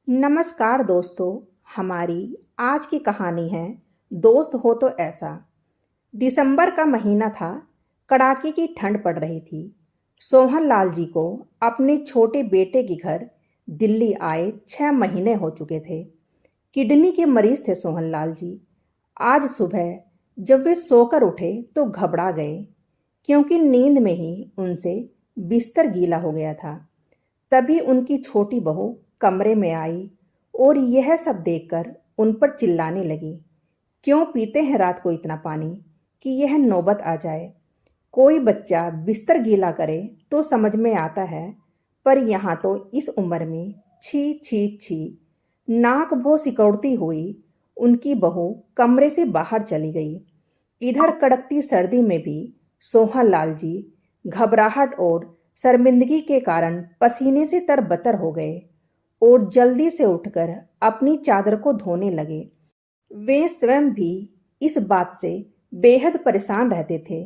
नमस्कार दोस्तों। हमारी आज की कहानी है दोस्त हो तो ऐसा। दिसंबर का महीना था। कड़ाके की ठंड पड़ रही थी। सोहन लाल जी को अपने छोटे बेटे के घर दिल्ली आए 6 महीने हो चुके थे। किडनी के मरीज थे सोहन लाल जी। आज सुबह जब वे सोकर उठे तो घबरा गए, क्योंकि नींद में ही उनसे बिस्तर गीला हो गया था। तभी उनकी छोटी बहू कमरे में आई और यह सब देखकर उन पर चिल्लाने लगी, क्यों पीते हैं रात को इतना पानी कि यह नौबत आ जाए। कोई बच्चा बिस्तर गीला करे तो समझ में आता है, पर यहाँ तो इस उम्र में छी छी छी। नाक भौं सिकोड़ती हुई उनकी बहू कमरे से बाहर चली गई। इधर कड़कती सर्दी में भी सोहन लाल जी घबराहट और शर्मिंदगी के कारण पसीने से तरबतर हो गए और जल्दी से उठकर अपनी चादर को धोने लगे। वे स्वयं भी इस बात से बेहद परेशान रहते थे,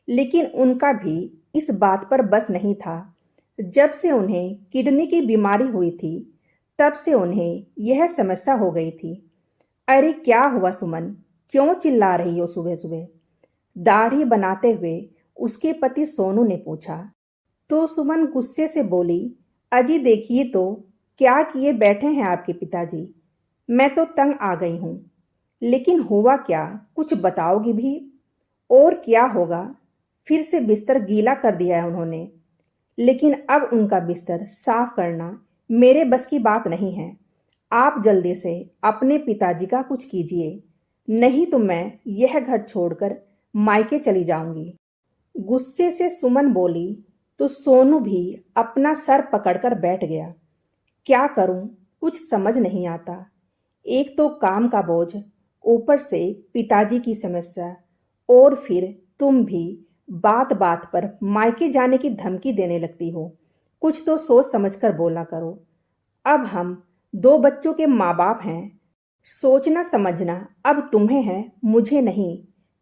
लेकिन उनका भी इस बात पर बस नहीं था। जब से उन्हें किडनी की बीमारी हुई थी, तब से उन्हें यह समस्या हो गई थी। अरे क्या हुआ सुमन, क्यों चिल्ला रही हो सुबह सुबह? दाढ़ी बनाते हुए उसके पति सोनू ने पूछा। तो सुमन गुस्से से बोली, अजी देखिए तो, क्या किए बैठे हैं आपके पिताजी। मैं तो तंग आ गई हूं। लेकिन हुआ क्या, कुछ बताओगी भी? और क्या होगा, फिर से बिस्तर गीला कर दिया है उन्होंने। लेकिन अब उनका बिस्तर साफ करना मेरे बस की बात नहीं है। आप जल्दी से अपने पिताजी का कुछ कीजिए, नहीं तो मैं यह घर छोड़कर मायके चली जाऊंगी। गुस्से से सुमन बोली तो सोनू भी अपना सर पकड़कर बैठ गया। क्या करूं, कुछ समझ नहीं आता। एक तो काम का बोझ, ऊपर से पिताजी की समस्या, और फिर तुम भी बात बात पर मायके जाने की धमकी देने लगती हो। कुछ तो सोच समझकर बोला करो। अब हम दो बच्चों के माँ बाप हैं। सोचना समझना अब तुम्हें है, मुझे नहीं।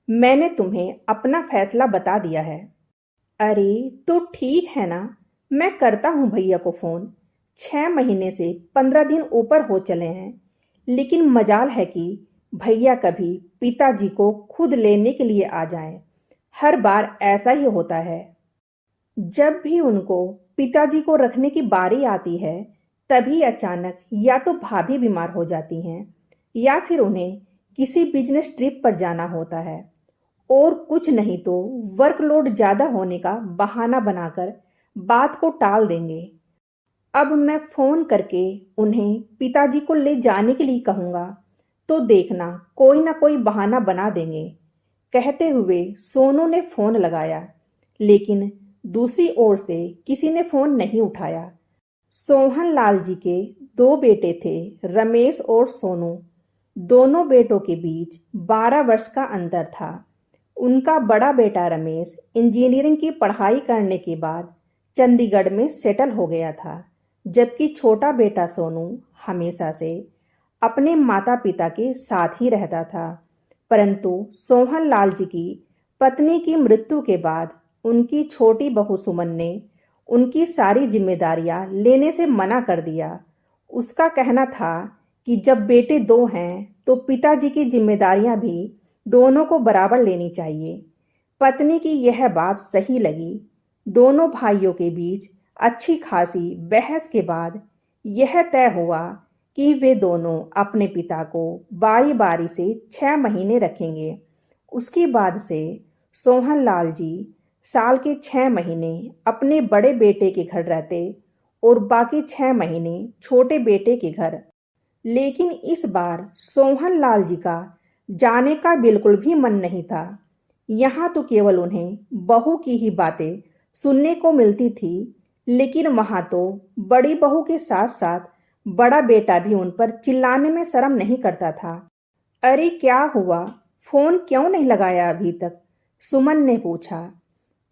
मैंने तुम्हें अपना फैसला बता दिया है। अरे तो ठीक है ना, मैं करता हूँ भैया को फोन। 6 महीने से 15 दिन ऊपर हो चले हैं, लेकिन मजाल है कि भैया कभी पिताजी को खुद लेने के लिए आ जाएं। हर बार ऐसा ही होता है। जब भी उनको पिताजी को रखने की बारी आती है, तभी अचानक या तो भाभी बीमार हो जाती हैं, या फिर उन्हें किसी बिजनेस ट्रिप पर जाना होता है, और कुछ नहीं तो वर्कलोड ज्यादा होने का बहाना बनाकर बात को टाल देंगे। अब मैं फोन करके उन्हें पिताजी को ले जाने के लिए कहूंगा, तो देखना कोई ना कोई बहाना बना देंगे। कहते हुए सोनू ने फोन लगाया, लेकिन दूसरी ओर से किसी ने फोन नहीं उठाया। सोहन लाल जी के दो बेटे थे, रमेश और सोनू। दोनों बेटों के बीच 12 वर्ष का अंतर था। उनका बड़ा बेटा रमेश इंजीनियरिंग की पढ़ाई करने के बाद चंडीगढ़ में सेटल हो गया था, जबकि छोटा बेटा सोनू हमेशा से अपने माता पिता के साथ ही रहता था। परंतु सोहन लाल जी की पत्नी की मृत्यु के बाद उनकी छोटी बहू सुमन ने उनकी सारी जिम्मेदारियां लेने से मना कर दिया। उसका कहना था कि जब बेटे दो हैं तो पिताजी की जिम्मेदारियां भी दोनों को बराबर लेनी चाहिए। पत्नी की यह बात सही लगी। दोनों भाइयों के बीच अच्छी खासी बहस के बाद यह तय हुआ कि वे दोनों अपने पिता को बारी बारी से 6 महीने रखेंगे। उसके बाद से सोहन लाल जी साल के 6 महीने अपने बड़े बेटे के घर रहते और बाकी 6 महीने छोटे बेटे के घर। लेकिन इस बार सोहन लाल जी का जाने का बिल्कुल भी मन नहीं था। यहाँ तो केवल उन्हें बहू की ही बातें सुनने को मिलती थी, लेकिन वहां तो बड़ी बहू के साथ साथ बड़ा बेटा भी उन पर चिल्लाने में शर्म नहीं करता था। अरे क्या हुआ, फोन क्यों नहीं लगाया अभी तक? सुमन ने पूछा।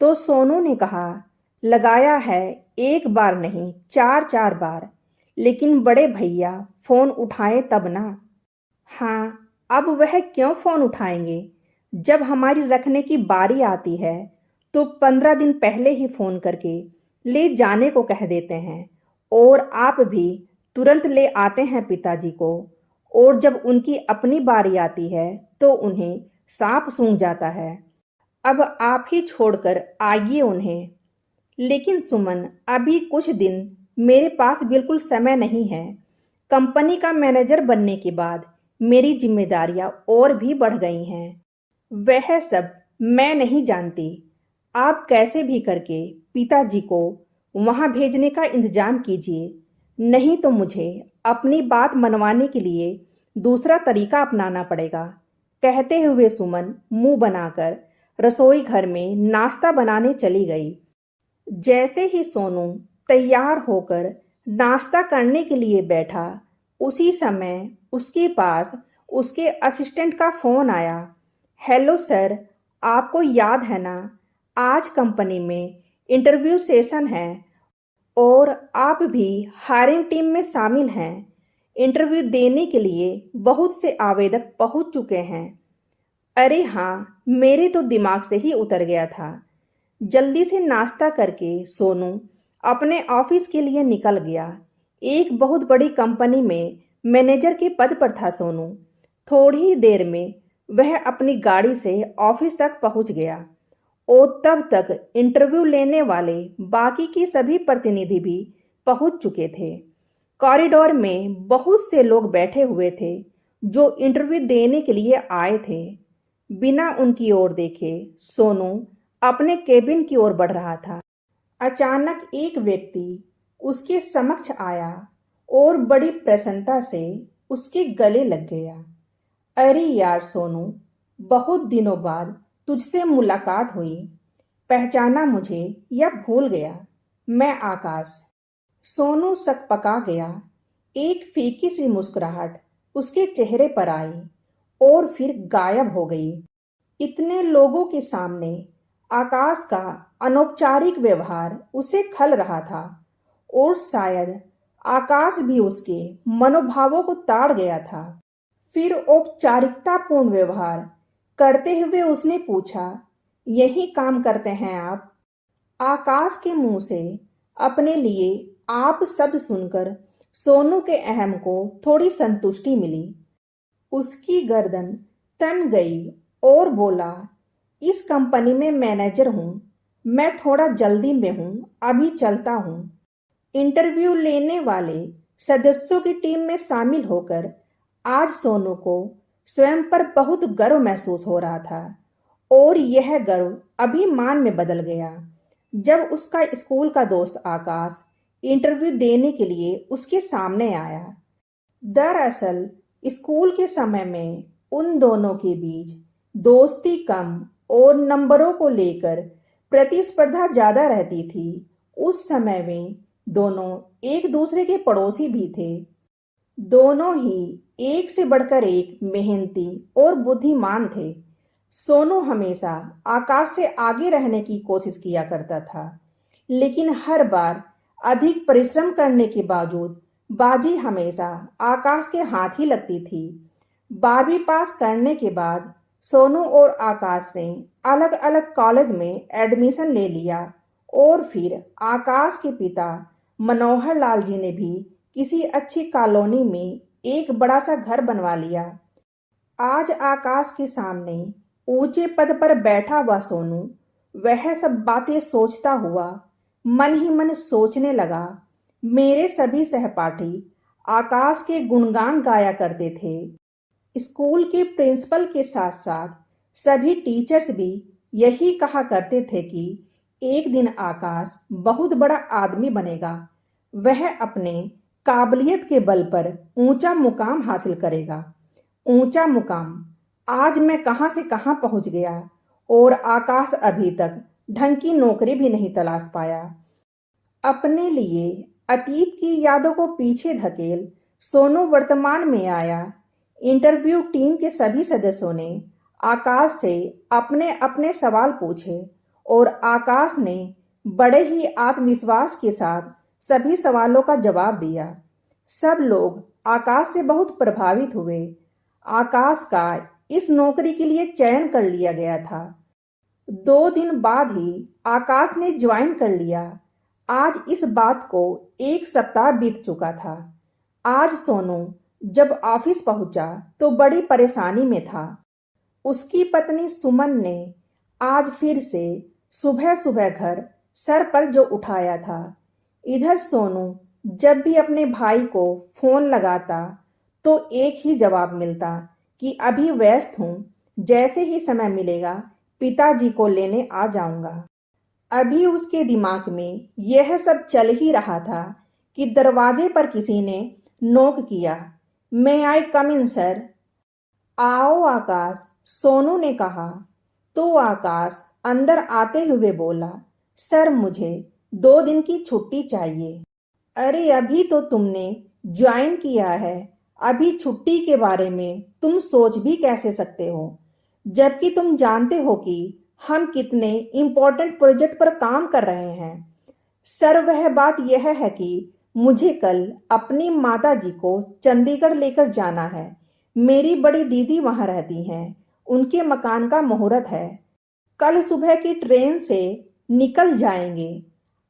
तो सोनू ने कहा, लगाया है, एक बार नहीं 4 4 बार, लेकिन बड़े भैया फोन उठाए तब ना। हाँ, अब वह क्यों फोन उठाएंगे? जब हमारी रखने की बारी आती है तो 15 दिन पहले ही फोन करके ले जाने को कह देते हैं, और आप भी तुरंत ले आते हैं पिताजी को, और जब उनकी अपनी बारी आती है तो उन्हें सांप सूंघ जाता है। अब आप ही छोड़कर आइए उन्हें। लेकिन सुमन, अभी कुछ दिन मेरे पास बिल्कुल समय नहीं है। कंपनी का मैनेजर बनने के बाद मेरी जिम्मेदारियां और भी बढ़ गई हैं। वह सब मैं नहीं जानती। आप कैसे भी करके पिताजी को वहां भेजने का इंतजाम कीजिए, नहीं तो मुझे अपनी बात मनवाने के लिए दूसरा तरीका अपनाना पड़ेगा। कहते हुए सुमन मुंह बनाकर रसोई घर में नाश्ता बनाने चली गई। जैसे ही सोनू तैयार होकर नाश्ता करने के लिए बैठा, उसी समय उसके पास उसके असिस्टेंट का फोन आया। हेलो सर, आपको याद है ना, आज कंपनी में इंटरव्यू सेशन है और आप भी हायरिंग टीम में शामिल हैं। इंटरव्यू देने के लिए बहुत से आवेदक पहुंच चुके हैं। अरे हाँ, मेरे तो दिमाग से ही उतर गया था। जल्दी से नाश्ता करके सोनू अपने ऑफिस के लिए निकल गया। एक बहुत बड़ी कंपनी में मैनेजर के पद पर था सोनू। थोड़ी ही देर में वह अपनी गाड़ी से ऑफिस तक पहुंच गया और तब तक इंटरव्यू लेने वाले बाकी के सभी प्रतिनिधि भी पहुंच चुके थे। कॉरिडोर में बहुत से लोग बैठे हुए थे जो इंटरव्यू देने के लिए आए थे। बिना उनकी ओर देखे सोनू अपने केबिन की ओर बढ़ रहा था। अचानक एक व्यक्ति उसके समक्ष आया और बड़ी प्रसन्नता से उसके गले लग गया। अरे यार सोनू, बहुत दिनों बाद तुझसे मुलाकात हुई। पहचाना मुझे या भूल गया? मैं आकाश। सोनू सकपका गया। एक फीकी सी मुस्कुराहट उसके चेहरे पर आई और फिर गायब हो गई। इतने लोगों के सामने आकाश का अनौपचारिक व्यवहार उसे खल रहा था और शायद आकाश भी उसके मनोभावों को ताड़ गया था। फिर औपचारिकतापूर्ण व्यवहार करते हुए उसने पूछा, यही काम करते हैं आप? आकाश के मुंह से अपने लिए आप शब्द सुनकर सोनू के अहम को थोड़ी संतुष्टि मिली। उसकी गर्दन तन गई और बोला, इस कंपनी में मैनेजर हूं। मैं थोड़ा जल्दी में हूं, अभी चलता हूं। इंटरव्यू लेने वाले सदस्यों की टीम में शामिल होकर आज सोनू को स्वयं पर बहुत गर्व महसूस हो रहा था और यह गर्व अभिमान में बदल गया जब उसका स्कूल का दोस्त आकाश इंटरव्यू देने के लिए उसके सामने आया। दरअसल स्कूल के समय में उन दोनों के बीच दोस्ती कम और नंबरों को लेकर प्रतिस्पर्धा ज्यादा रहती थी। उस समय में दोनों एक दूसरे के पड़ोसी भी थे। दोनों ही एक से बढ़कर एक मेहनती और बुद्धिमान थे। सोनू हमेशा आकाश से आगे रहने की कोशिश किया करता था, लेकिन हर बार अधिक परिश्रम करने के बावजूद बाजी हमेशा आकाश के हाथ ही लगती थी। 12वीं पास करने के बाद सोनू और आकाश ने अलग अलग कॉलेज में एडमिशन ले लिया और फिर आकाश के पिता मनोहर लाल जी ने भी किसी अच्छी कॉलोनी में एक बड़ा सा घर बनवा लिया। आज आकाश के सामने ऊंचे पद पर बैठा हुआ सोनू वह सब बातें सोचता हुआ मन ही मन सोचने लगा, मेरे सभी सहपाठी आकाश के गुणगान गाया करते थे। स्कूल के प्रिंसिपल के साथ साथ सभी टीचर्स भी यही कहा करते थे कि एक दिन आकाश बहुत बड़ा आदमी बनेगा। वह अपने काबिलियत के बल पर ऊंचा मुकाम हासिल करेगा। ऊंचा मुकाम। आज मैं कहां से कहां पहुंच गया और आकाश अभी तक ढंग की नौकरी भी नहीं तलाश पाया। अपने लिए अतीत की यादों को पीछे धकेल सोनू वर्तमान में आया। इंटरव्यू टीम के सभी सदस्यों ने आकाश से अपने अपने सवाल पूछे और आकाश ने बड़े ही आत्मविश्वास के साथ सभी सवालों का जवाब दिया। सब लोग आकाश से बहुत प्रभावित हुए। आकाश का इस नौकरी के लिए चयन कर लिया गया था। 2 दिन बाद ही आकाश ने ज्वाइन कर लिया। आज इस बात को 1 सप्ताह बीत चुका था। आज सोनू जब ऑफिस पहुंचा तो बड़ी परेशानी में था। उसकी पत्नी सुमन ने आज फिर से सुबह सुबह घर सर पर जो उठाया था। इधर सोनू जब भी अपने भाई को फोन लगाता तो एक ही जवाब मिलता कि अभी व्यस्त हूं, जैसे ही समय मिलेगा पिताजी को लेने आ जाऊंगा। अभी उसके दिमाग में यह सब चल ही रहा था कि दरवाजे पर किसी ने नॉक किया। "मे आई कम इन सर?" "आओ आकाश," सोनू ने कहा। तो आकाश अंदर आते हुए बोला, "सर मुझे 2 दिन की छुट्टी चाहिए।" "अरे अभी तो तुमने ज्वाइन किया है, अभी छुट्टी के बारे में तुम सोच भी कैसे सकते हो, जबकि तुम जानते हो कि हम कितने इम्पोर्टेंट प्रोजेक्ट पर काम कर रहे हैं।" "सर वह बात यह है कि मुझे कल अपनी माता जी को चंडीगढ़ लेकर जाना है। मेरी बड़ी दीदी वहां रहती हैं, उनके मकान का मुहूर्त है। कल सुबह की ट्रेन से निकल जाएंगे।"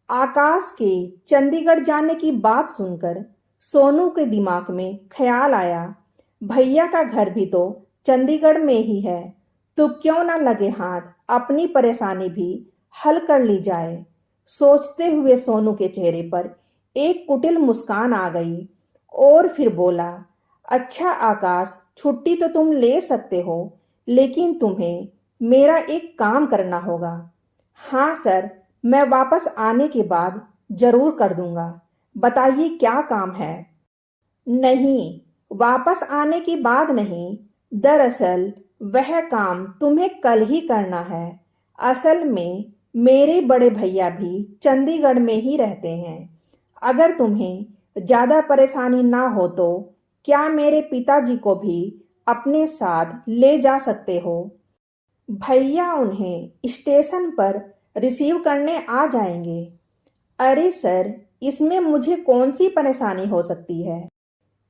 आकाश के चंडीगढ़ जाने की बात सुनकर सोनू के दिमाग में ख्याल आया, भैया का घर भी तो चंडीगढ़ में ही है, तो क्यों ना लगे हाथ अपनी परेशानी भी हल कर ली जाए। सोचते हुए सोनू के चेहरे पर एक कुटिल मुस्कान आ गई और फिर बोला, "अच्छा आकाश, छुट्टी तो तुम ले सकते हो, लेकिन तुम्हें मेरा एक काम करना होगा।" "हाँ सर, मैं वापस आने के बाद जरूर कर दूंगा। बताइए क्या काम है?" "नहीं, वापस आने के बाद नहीं, दरअसल वह काम तुम्हें कल ही करना है। असल में मेरे बड़े भैया भी चंडीगढ़ में ही रहते हैं। अगर तुम्हें ज्यादा परेशानी ना हो तो क्या मेरे पिताजी को भी अपने साथ ले जा सकते हो? भैया उन्हें स्टेशन पर रिसीव करने आ जाएंगे।" "अरे सर, इसमें मुझे कौन सी परेशानी हो सकती है?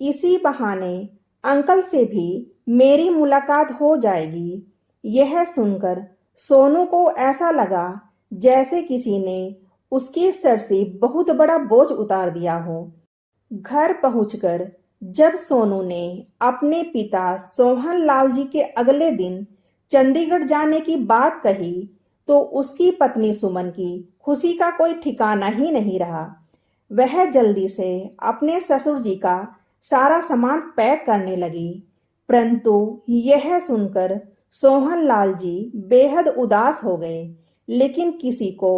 इसी बहाने अंकल से भी मेरी मुलाकात हो जाएगी।" यह सुनकर सोनू को ऐसा लगा जैसे किसी ने उसके सर से बहुत बड़ा बोझ उतार दिया हो। घर पहुंचकर जब सोनू ने अपने पिता सोहन लाल जी के अगले दिन चंडीगढ़ जाने की बात कही तो उसकी पत्नी सुमन की खुशी का कोई ठिकाना ही नहीं रहा। वह जल्दी से अपने ससुर जी का सारा सामान पैक करने लगी, परंतु यह सुनकर सोहन लाल जी बेहद उदास हो गए। लेकिन किसी को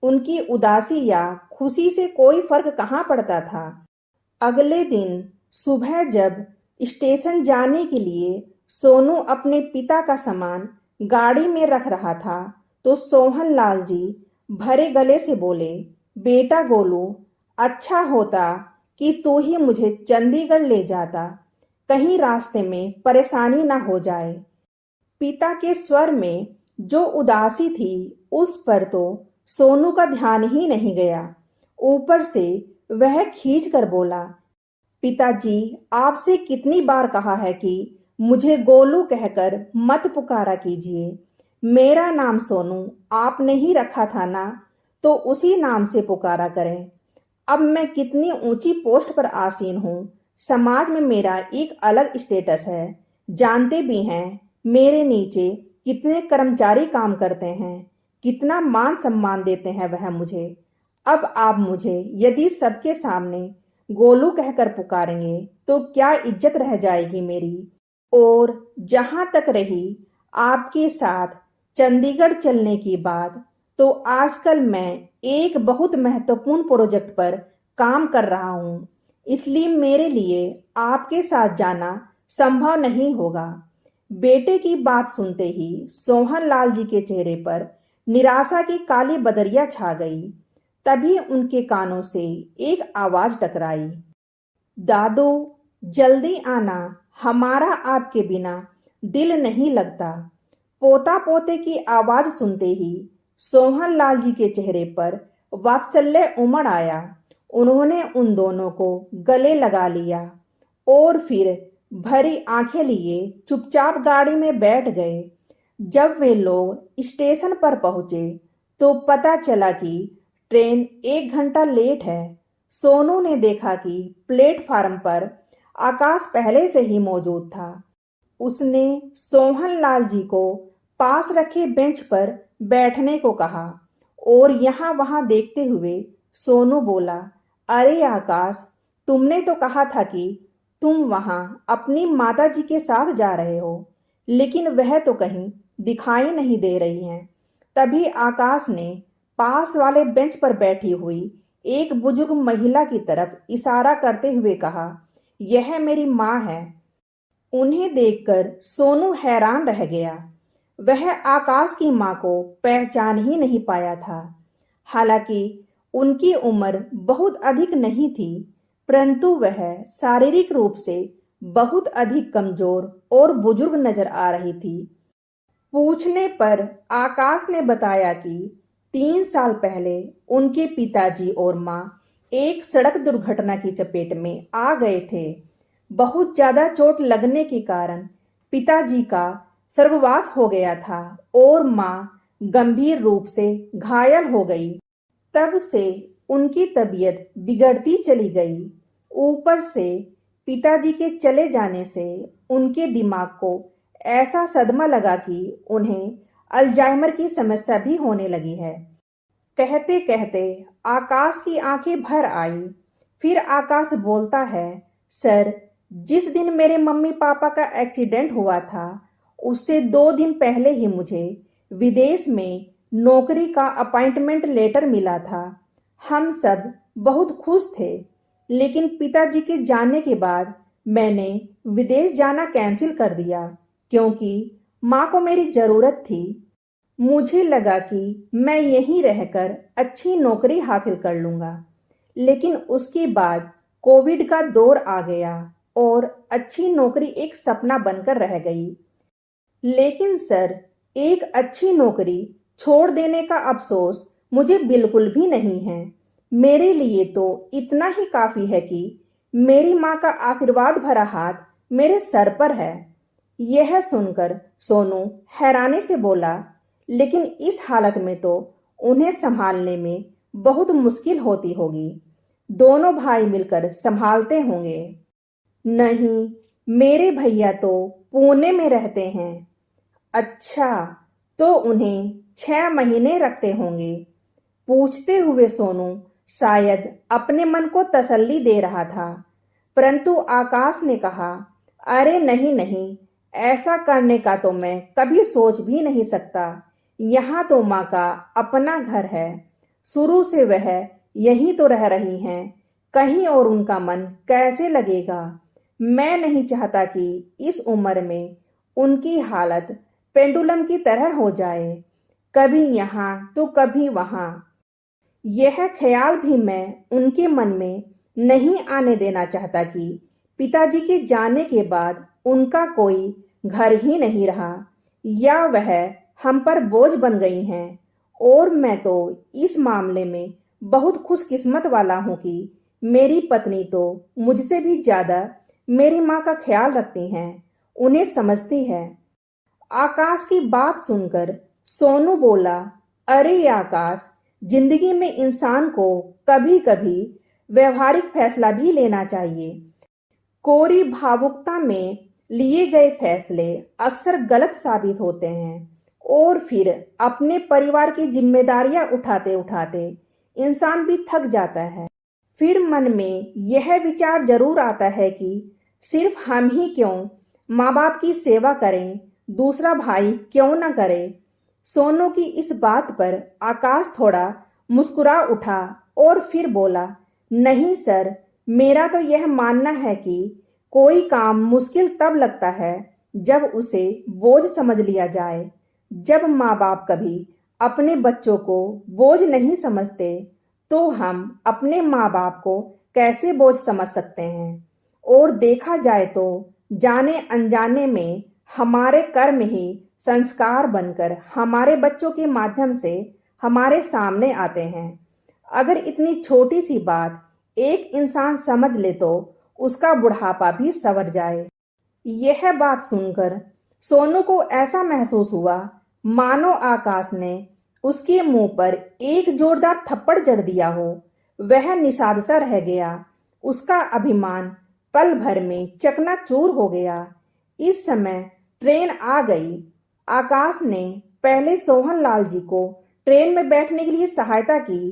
उनकी उदासी या खुशी से कोई फर्क कहाँ पड़ता था। अगले दिन सुबह जब स्टेशन जाने के लिए सोनू अपने पिता का सामान गाड़ी में रख रहा था तो सोहन लाल जी भरे गले से बोले, "बेटा गोलू, अच्छा होता कि तू ही मुझे चंडीगढ़ ले जाता, कहीं रास्ते में परेशानी ना हो जाए।" पिता के स्वर में जो उदासी थी उस पर तो सोनू का ध्यान ही नहीं गया। ऊपर से वह खींच कर बोला, "पिताजी, आपसे कितनी बार कहा है कि मुझे गोलू कहकर मत पुकारा कीजिए। मेरा नाम सोनू आपने ही रखा था ना, तो उसी नाम से पुकारा करें। अब मैं कितनी ऊंची पोस्ट पर आसीन हूँ, समाज में मेरा एक अलग स्टेटस है। जानते भी हैं मेरे नीचे कितने कर्मचारी काम करते हैं, कितना मान सम्मान देते हैं वह मुझे। अब आप मुझे यदि सबके सामने गोलू कहकर पुकारेंगे तो क्या इज्जत रह जाएगी मेरी। और जहां तक रही आपके साथ चंडीगढ़ चलने की बात, तो आजकल मैं एक बहुत महत्वपूर्ण प्रोजेक्ट पर काम कर रहा हूं, इसलिए मेरे लिए आपके साथ जाना संभव नहीं होगा।" बेटे की बात सुनते ही सोहन लाल जी के चेहरे पर निराशा की काली बदरिया छा गई। तभी उनके कानों से एक आवाज टकराई, "दादू, जल्दी आना, हमारा आपके बिना दिल नहीं लगता।" पोता पोते की आवाज सुनते ही सोहन लाल जी के चेहरे पर वात्सल्य उमड़ आया। उन्होंने उन दोनों को गले लगा लिया और फिर भरी आंखें लिए चुपचाप गाड़ी में बैठ गए। जब वे लोग स्टेशन पर पहुंचे तो पता चला कि ट्रेन 1 घंटा लेट है। सोनू ने देखा कि प्लेटफार्म पर आकाश पहले से ही मौजूद था। उसने सोहनलाल जी को पास रखे बेंच पर बैठने को कहा और यहाँ वहां देखते हुए सोनू बोला, अरे आकाश, तुमने तो कहा था कि तुम वहां अपनी माता जी के साथ जा रहे हो, लेकिन वह तो कहीं दिखाई नहीं दे रही हैं। तभी आकाश ने पास वाले बेंच पर बैठी हुई एक बुजुर्ग महिला की तरफ इशारा करते हुए कहा, यह मेरी माँ है। उन्हें देखकर सोनू हैरान रह गया। वह आकाश की माँ को पहचान ही नहीं पाया था। हालांकि उनकी उम्र बहुत अधिक नहीं थी, परंतु वह शारीरिक रूप से बहुत अधिक कमजोर और बुजुर्ग नजर आ रही थी। पूछने पर आकाश ने बताया कि 3 साल पहले उनके पिताजी और माँ एक सड़क दुर्घटना की चपेट में आ गए थे। बहुत ज्यादा चोट लगने के कारण पिताजी का स्वर्गवास हो गया था और माँ गंभीर रूप से घायल हो गई। तब से उनकी तबीयत बिगड़ती चली गई। ऊपर से पिताजी के चले जाने से उनके दिमाग को ऐसा सदमा लगा कि उन्हें अल्जाइमर की समस्या भी होने लगी है। कहते कहते आकाश की आंखें भर आई। फिर आकाश बोलता है, सर, जिस दिन मेरे मम्मी पापा का एक्सीडेंट हुआ था उससे 2 दिन पहले ही मुझे विदेश में नौकरी का अपॉइंटमेंट लेटर मिला था। हम सब बहुत खुश थे, लेकिन पिताजी के जाने के बाद मैंने विदेश जाना कैंसिल कर दिया क्योंकि माँ को मेरी जरूरत थी। मुझे लगा कि मैं यहीं रहकर अच्छी नौकरी हासिल कर लूंगा, लेकिन उसके बाद कोविड का दौर आ गया और अच्छी नौकरी एक सपना बनकर रह गई। लेकिन सर, एक अच्छी नौकरी छोड़ देने का अफसोस मुझे बिल्कुल भी नहीं है। मेरे लिए तो इतना ही काफी है कि मेरी माँ का आशीर्वाद भरा हाथ मेरे सर पर है। यह सुनकर सोनू हैरानी से बोला, लेकिन इस हालत में तो उन्हें संभालने में बहुत मुश्किल होती होगी। दोनों भाई मिलकर संभालते होंगे। नहीं, मेरे भैया तो पुणे में रहते हैं। अच्छा, तो उन्हें 6 महीने रखते होंगे। पूछते हुए सोनू शायद अपने मन को तसल्ली दे रहा था, परंतु आकाश ने कहा, अरे नहीं नहीं, ऐसा करने का तो मैं कभी सोच भी नहीं सकता। यहाँ तो माँ का अपना घर है, शुरू से वह यहीं तो रह रही हैं, कहीं और उनका मन कैसे लगेगा। मैं नहीं चाहता कि इस उम्र में उनकी हालत पेंडुलम की तरह हो जाए, कभी यहाँ तो कभी वहाँ। यह ख्याल भी मैं उनके मन में नहीं आने देना चाहता कि पिताजी के जाने के बाद उनका कोई घर ही नहीं रहा या वह हम पर बोझ बन गई हैं। और मैं तो इस मामले में बहुत खुशकिस्मत वाला हूँ कि मेरी पत्नी तो मुझसे भी ज्यादा मेरी माँ का ख्याल रखती हैं, उन्हें समझती है। आकाश की बात सुनकर सोनू बोला, अरे आकाश, जिंदगी में इंसान को कभी कभी व्यवहारिक फैसला भी लेना चाहिए। कोरी भावुकता में लिए गए फैसले अक्सर गलत साबित होते हैं और फिर अपने परिवार की जिम्मेदारियां उठाते उठाते इंसान भी थक जाता है। फिर मन में यह विचार जरूर आता है कि सिर्फ हम ही क्यों माँ बाप की सेवा करें, दूसरा भाई क्यों न करे। सोनू की इस बात पर आकाश थोड़ा मुस्कुरा उठा और फिर बोला, नहीं सर, मेरा तो यह मानना है कि कोई काम मुश्किल तब लगता है जब उसे बोझ समझ लिया जाए। जब माँ बाप कभी अपने बच्चों को बोझ नहीं समझते तो हम अपने माँ बाप को कैसे बोझ समझ सकते हैं। और देखा जाए तो जाने अनजाने में हमारे कर्म ही संस्कार बनकर हमारे बच्चों के माध्यम से हमारे सामने आते हैं। अगर इतनी छोटी सी बात एक इंसान समझ ले तो उसका बुढ़ापा भी संवर जाए। यह बात सुनकर सोनू को ऐसा महसूस हुआ मानो आकाश ने उसके मुंह पर एक जोरदार थप्पड़ जड़ दिया हो। वह निषाद सा रह गया। उसका अभिमान पल भर में चकनाचूर हो गया। इस समय ट्रेन आ गई। आकाश ने पहले सोहनलाल जी को ट्रेन में बैठने के लिए सहायता की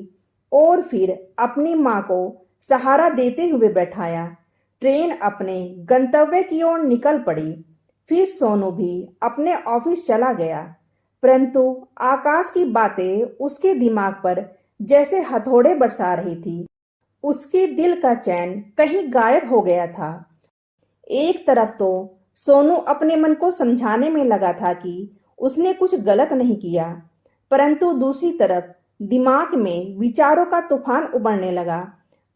और फिर अपनी माँ को सहारा देते हुए बैठाया। ट्रेन अपने गंतव्य की ओर निकल पड़ी। फिर सोनू भी अपने ऑफिस चला गया, परंतु आकाश की बातें उसके दिमाग पर जैसे हथौड़े बरसा रही थी। उसके दिल का चैन कहीं गायब हो गया था। एक तरफ तो सोनू अपने मन को समझाने में लगा था कि उसने कुछ गलत नहीं किया, परंतु दूसरी तरफ दिमाग में विचारों का तूफान उबलने लगा।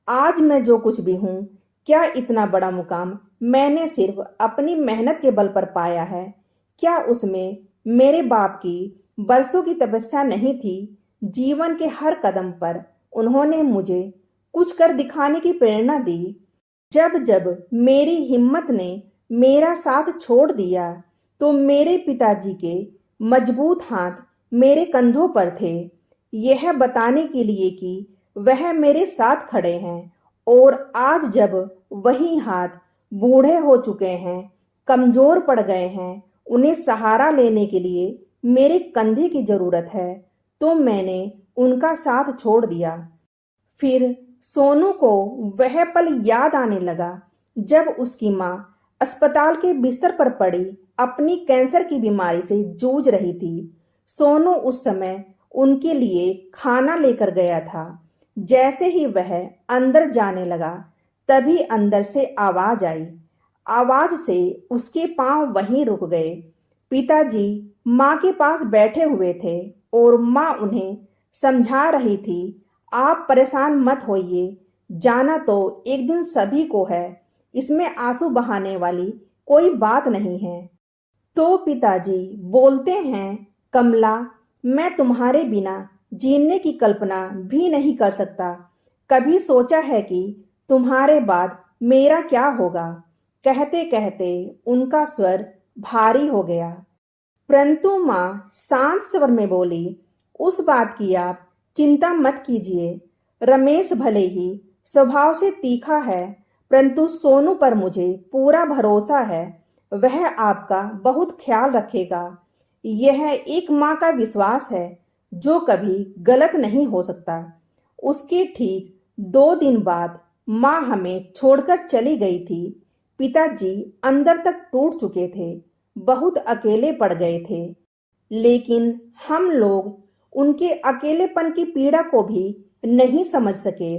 आज मैं जो कुछ भी हूँ, क्या इतना बड़ा मुकाम मैंने सिर्फ अपनी मेहनत के बल पर पाया है? क्या उसमें मेरे बाप की बरसों की तपस्या नहीं थी? जीवन के हर कदम पर उन्होंने मुझे कुछ कर दिखाने की प्रेरणा दी। जब जब मेरी हिम्मत ने मेरा साथ छोड़ दिया, तो मेरे पिताजी के मजबूत हाथ मेरे कंधों पर थे, यह बताने के लिए कि वह मेरे साथ खड़े हैं। और आज जब वही हाथ बूढ़े हो चुके हैं, कमजोर पड़ गए हैं, उन्हें सहारा लेने के लिए मेरे कंधे की जरूरत है, तो मैंने उनका साथ छोड़ दिया। फिर सोनू को वह पल याद आने लगा जब उसकी माँ अस्पताल के बिस्तर पर पड़ी अपनी कैंसर की बीमारी से जूझ रही थी। सोनू उस समय उनके लिए खाना लेकर गया था। जैसे ही वह अंदर जाने लगा, तभी अंदर से आवाज आई। आवाज से उसके पांव वहीं रुक गए। पिताजी माँ के पास बैठे हुए थे और माँ उन्हें समझा रही थी, आप परेशान मत होइए, जाना तो एक दिन सभी को है, इसमें आंसू बहाने वाली कोई बात नहीं है। तो पिताजी बोलते हैं, कमला, मैं तुम्हारे बिना जीने की कल्पना भी नहीं कर सकता। कभी सोचा है कि तुम्हारे बाद मेरा क्या होगा? कहते कहते उनका स्वर भारी हो गया। परंतु माँ शांत स्वर में बोली, उस बात की आप चिंता मत कीजिए। रमेश भले ही स्वभाव से तीखा है, परंतु सोनू पर मुझे पूरा भरोसा है, वह आपका बहुत ख्याल रखेगा। यह एक माँ का विश्वास है जो कभी गलत नहीं हो सकता। उसके ठीक 2 दिन बाद माँ हमें छोड़कर चली गई थी। पिताजी अंदर तक टूट चुके थे, बहुत अकेले पड़ गए थे, लेकिन हम लोग उनके अकेलेपन की पीड़ा को भी नहीं समझ सके।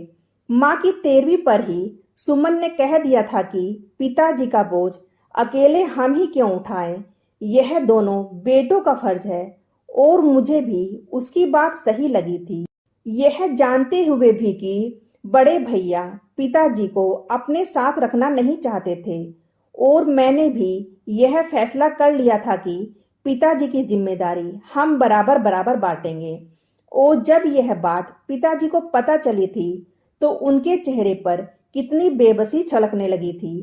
माँ की 13वीं पर ही सुमन ने कह दिया था कि पिताजी का बोझ अकेले हम ही क्यों उठाएं, यह दोनों बेटों का फर्ज है। और मुझे भी उसकी बात सही लगी थी, यह जानते हुए भी कि बड़े भैया पिताजी को अपने साथ रखना नहीं चाहते थे। और मैंने भी यह फैसला कर लिया था कि पिताजी की जिम्मेदारी हम बराबर बराबर बांटेंगे। और जब यह बात पिताजी को पता चली थी, तो उनके चेहरे पर कितनी बेबसी छलकने लगी थी।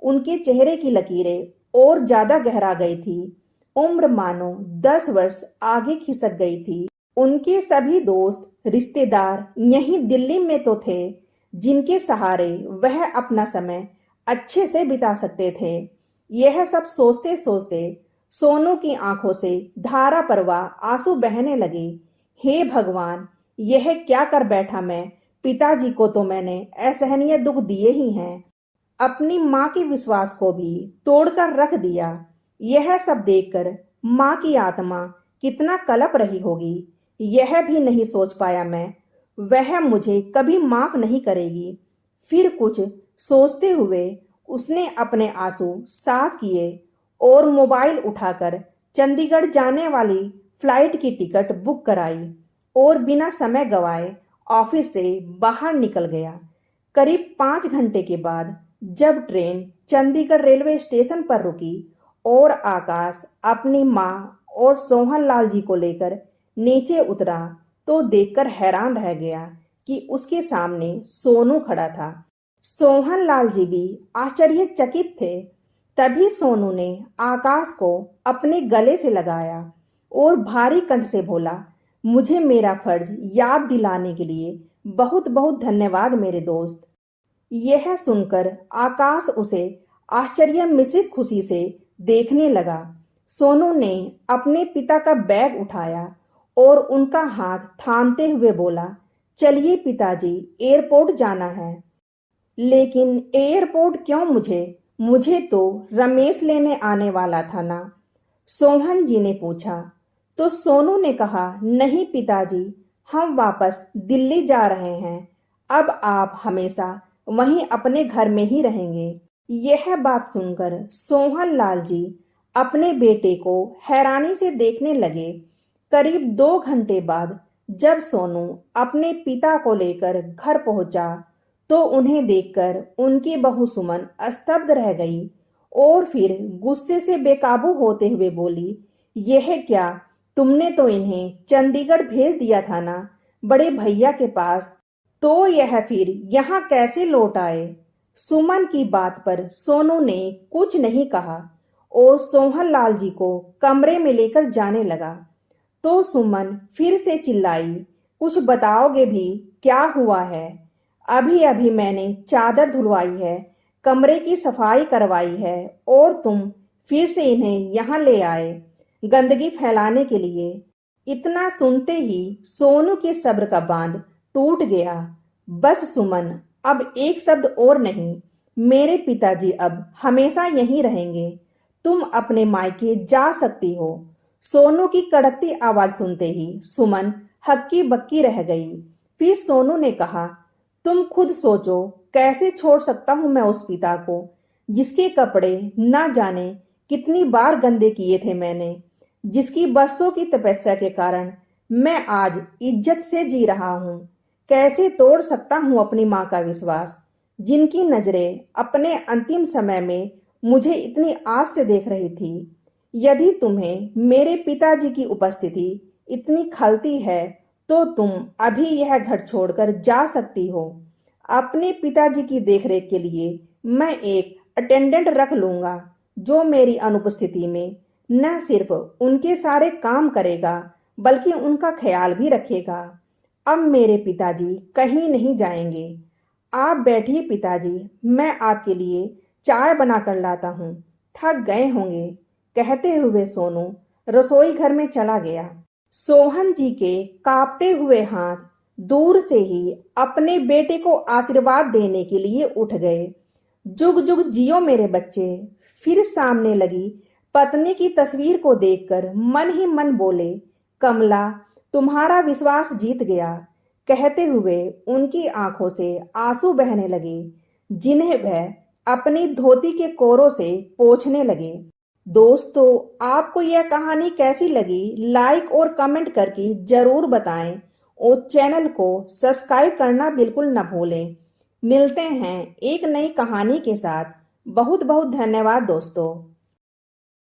उनके चेहरे की लकीरें और ज्यादा गहरा गई थी। उम्र मानो 10 वर्ष आगे खिसक गई थी। उनके सभी दोस्त रिश्तेदार यहीं दिल्ली में तो थे, जिनके सहारे वह अपना समय अच्छे से बिता सकते थे। यह सब सोचते सोचते सोनू की आंखों से धारा प्रवाह आंसू बहने लगे। हे भगवान, यह क्या कर बैठा मैं? पिताजी को तो मैंने असहनीय दुख दिए ही हैं, अपनी माँ के विश्वास को भी तोड़कर रख दिया। यह सब देखकर माँ की आत्मा कितना कलप रही होगी, यह भी नहीं सोच पाया मैं। वह मुझे कभी माफ नहीं करेगी। फिर कुछ सोचते हुए उसने अपने आंसू साफ किए और मोबाइल उठाकर चंडीगढ़ जाने वाली फ्लाइट की टिकट बुक कराई और बिना समय गवाए ऑफिस से बाहर निकल गया। करीब 5 घंटे के बाद जब ट्रेन चंडीगढ़ रेलवे स्टेशन पर रुकी और आकाश अपनी माँ और सोहनलाल जी को लेकर नीचे उतरा, तो देखकर हैरान रह गया कि उसके सामने सोनू खड़ा था। सोहनलाल जी भी आश्चर्यचकित थे। तभी सोनू ने आकाश को अपने गले से लगाया और भारी कंठ से बोला, मुझे मेरा फर्ज याद दिलाने के लिए बहुत बहुत धन्यवाद मेरे दोस्त। यह सुनकर आकाश उसे आश्चर्य मिश्रित खुशी से देखने लगा। सोनू ने अपने पिता का बैग उठाया और उनका हाथ थामते हुए बोला, चलिए पिताजी, एयरपोर्ट जाना है। लेकिन एयरपोर्ट क्यों मुझे? मुझे तो रमेश लेने आने वाला था ना, सोहन जी ने पूछा। तो सोनू ने कहा, नहीं पिताजी, हम वापस दिल्ली जा रहे हैं। अब आप हमेशा वहीं अपने घर में ही रहेंगे। यह बात सुनकर सोहन लाल जी अपने बेटे को हैरानी से देखने लगे। करीब 2 घंटे बाद जब सोनू अपने पिता को लेकर घर पहुंचा तो उन्हें देखकर उनकी बहू सुमन स्तब्ध रह गई और फिर गुस्से से बेकाबू होते हुए बोली, यह क्या? तुमने तो इन्हें चंडीगढ़ भेज दिया था ना, बड़े भैया के पास, तो यह फिर यहाँ कैसे लौट आए? सुमन की बात पर सोनू ने कुछ नहीं कहा और सोहन लाल जी को कमरे में लेकर जाने लगा। तो सुमन फिर से चिल्लाई, कुछ बताओगे भी? क्या हुआ है? अभी अभी मैंने चादर धुलवाई है, कमरे की सफाई करवाई है और तुम फिर से इन्हें यहाँ ले आए गंदगी फैलाने के लिए। इतना सुनते ही सोनू के सब्र का बांध टूट गया। बस सुमन, अब एक शब्द और नहीं। मेरे पिताजी अब हमेशा यहीं रहेंगे। तुम अपने मायके जा सकती हो। सोनू की कड़कती आवाज सुनते ही सुमन हक्की बक्की रह गई। फिर सोनू ने कहा, तुम खुद सोचो, कैसे छोड़ सकता हूं मैं उस पिता को जिसके कपड़े ना जाने कितनी बार गंदे किए थे मैंने, जिसकी बरसों की तपस्या के कारण मैं आज इज्जत से जी रहा हूं। कैसे तोड़ सकता हूं अपनी मां का विश्वास, जिनकी नजरें अपने अंतिम समय में मुझे इतनी आस से देख रही थी। यदि तुम्हें मेरे पिताजी की उपस्थिति इतनी खलती है तो तुम अभी यह घर छोड़कर जा सकती हो। अपने पिताजी की देखरेख के लिए मैं एक अटेंडेंट रख लूंगा जो मेरी अनुपस्थिति में न सिर्फ उनके सारे काम करेगा बल्कि उनका ख्याल भी रखेगा। अब मेरे पिताजी कहीं नहीं जाएंगे। आप बैठिए पिताजी, मैं आपके लिए चाय बनाकर लाता हूँ, थक गए होंगे। कहते हुए सोनू रसोई घर में चला गया। सोहन जी के कांपते हुए हाथ दूर से ही अपने बेटे को आशीर्वाद देने के लिए उठ गए। जुग जुग जियो मेरे बच्चे। फिर सामने लगी पत्नी की तस्वीर को देखकर मन ही मन बोले, कमला, तुम्हारा विश्वास जीत गया। कहते हुए उनकी आंखों से आंसू बहने लगे, जिन्हें वह अपनी धोती के कोरों से पोंछने लगे। दोस्तों, आपको यह कहानी कैसी लगी? लाइक और कमेंट करके जरूर बताएं और चैनल को सब्सक्राइब करना बिल्कुल न भूलें। मिलते हैं एक नई कहानी के साथ। बहुत बहुत धन्यवाद दोस्तों।